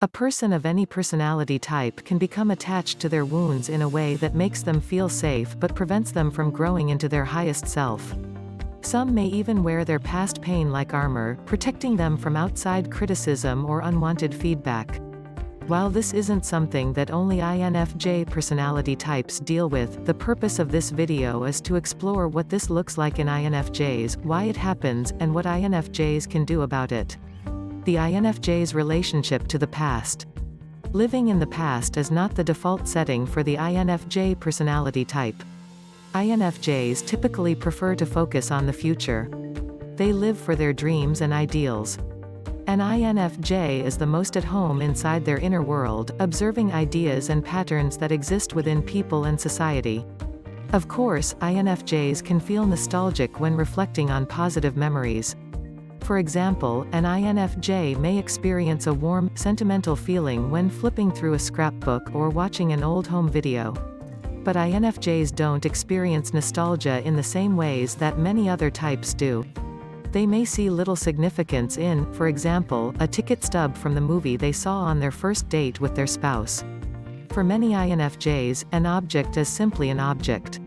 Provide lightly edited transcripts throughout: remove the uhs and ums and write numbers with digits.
A person of any personality type can become attached to their wounds in a way that makes them feel safe but prevents them from growing into their highest self. Some may even wear their past pain like armor, protecting them from outside criticism or unwanted feedback. While this isn't something that only INFJ personality types deal with, the purpose of this video is to explore what this looks like in INFJs, why it happens, and what INFJs can do about it. The INFJ's relationship to the past. Living in the past is not the default setting for the INFJ personality type. INFJs typically prefer to focus on the future. They live for their dreams and ideals. An INFJ is the most at home inside their inner world, observing ideas and patterns that exist within people and society. Of course, INFJs can feel nostalgic when reflecting on positive memories. For example, an INFJ may experience a warm, sentimental feeling when flipping through a scrapbook or watching an old home video. But INFJs don't experience nostalgia in the same ways that many other types do. They may see little significance in, for example, a ticket stub from the movie they saw on their first date with their spouse. For many INFJs, an object is simply an object.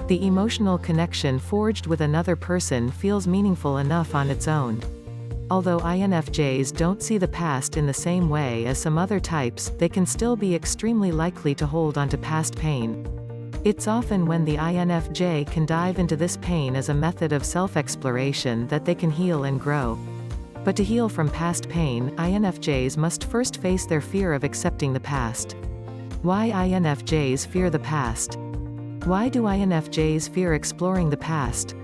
The emotional connection forged with another person feels meaningful enough on its own. Although INFJs don't see the past in the same way as some other types, they can still be extremely likely to hold onto past pain. It's often when the INFJ can dive into this pain as a method of self-exploration that they can heal and grow. But to heal from past pain, INFJs must first face their fear of accepting the past. Why INFJs fear the past? Why do INFJs fear exploring the past?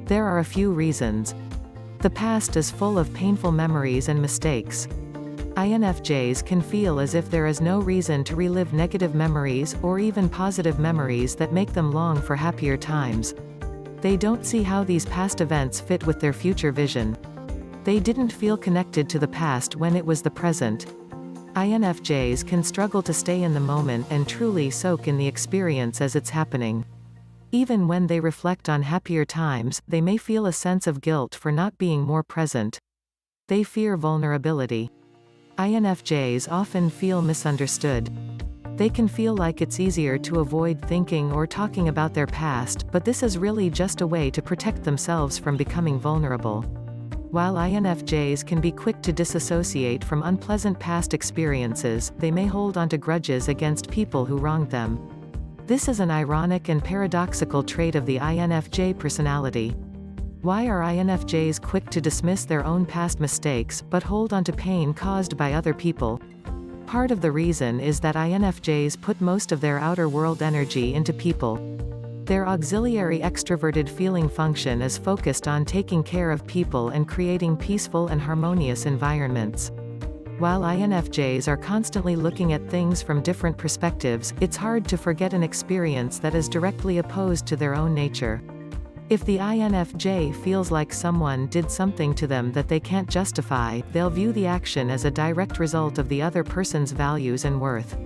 There are a few reasons. The past is full of painful memories and mistakes. INFJs can feel as if there is no reason to relive negative memories, or even positive memories that make them long for happier times. They don't see how these past events fit with their future vision. They didn't feel connected to the past when it was the present. INFJs can struggle to stay in the moment and truly soak in the experience as it's happening. Even when they reflect on happier times, they may feel a sense of guilt for not being more present. They fear vulnerability. INFJs often feel misunderstood. They can feel like it's easier to avoid thinking or talking about their past, but this is really just a way to protect themselves from becoming vulnerable. While INFJs can be quick to disassociate from unpleasant past experiences, they may hold onto grudges against people who wronged them. This is an ironic and paradoxical trait of the INFJ personality. Why are INFJs quick to dismiss their own past mistakes, but hold onto pain caused by other people? Part of the reason is that INFJs put most of their outer world energy into people. Their auxiliary extroverted feeling function is focused on taking care of people and creating peaceful and harmonious environments. While INFJs are constantly looking at things from different perspectives, it's hard to forget an experience that is directly opposed to their own nature. If the INFJ feels like someone did something to them that they can't justify, they'll view the action as a direct result of the other person's values and worth.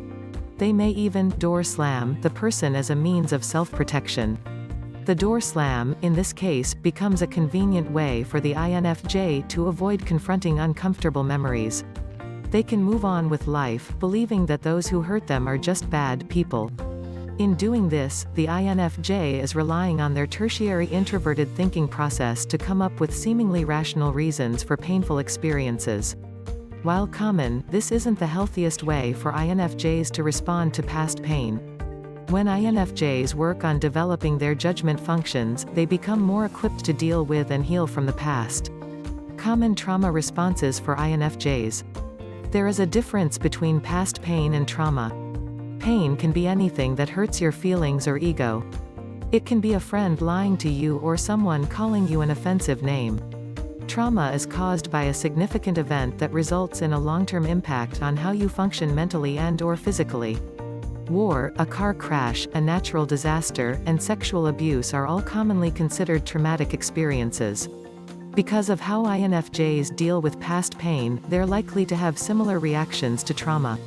They may even door slam the person as a means of self-protection. The door slam, in this case, becomes a convenient way for the INFJ to avoid confronting uncomfortable memories. They can move on with life, believing that those who hurt them are just bad people. In doing this, the INFJ is relying on their tertiary introverted thinking process to come up with seemingly rational reasons for painful experiences. While common, this isn't the healthiest way for INFJs to respond to past pain. When INFJs work on developing their judgment functions, they become more equipped to deal with and heal from the past. Common trauma responses for INFJs. There is a difference between past pain and trauma. Pain can be anything that hurts your feelings or ego. It can be a friend lying to you or someone calling you an offensive name. Trauma is caused by a significant event that results in a long-term impact on how you function mentally and/or physically. War, a car crash, a natural disaster, and sexual abuse are all commonly considered traumatic experiences. Because of how INFJs deal with past pain, they're likely to have similar reactions to trauma.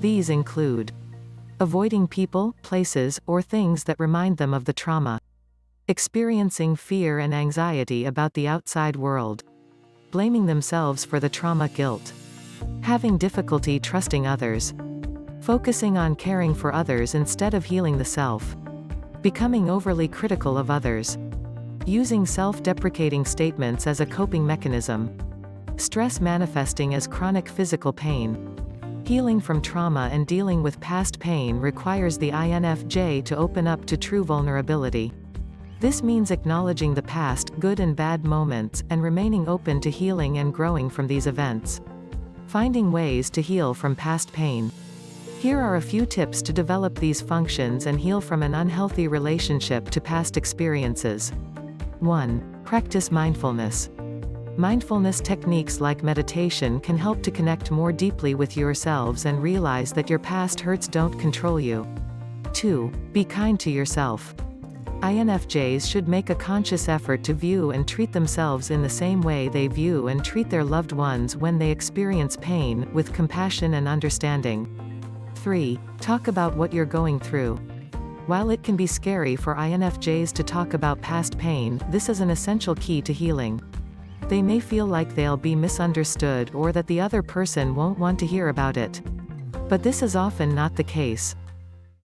These include avoiding people, places, or things that remind them of the trauma. Experiencing fear and anxiety about the outside world. Blaming themselves for the trauma guilt. Having difficulty trusting others. Focusing on caring for others instead of healing the self. Becoming overly critical of others. Using self-deprecating statements as a coping mechanism. Stress manifesting as chronic physical pain. Healing from trauma and dealing with past pain requires the INFJ to open up to true vulnerability. This means acknowledging the past, good and bad moments, and remaining open to healing and growing from these events. Finding ways to heal from past pain. Here are a few tips to develop these functions and heal from an unhealthy relationship to past experiences. 1. Practice mindfulness. Mindfulness techniques like meditation can help to connect more deeply with yourselves and realize that your past hurts don't control you. 2. Be kind to yourself. INFJs should make a conscious effort to view and treat themselves in the same way they view and treat their loved ones when they experience pain, with compassion and understanding. 3. Talk about what you're going through. While it can be scary for INFJs to talk about past pain, this is an essential key to healing. They may feel like they'll be misunderstood or that the other person won't want to hear about it. But this is often not the case.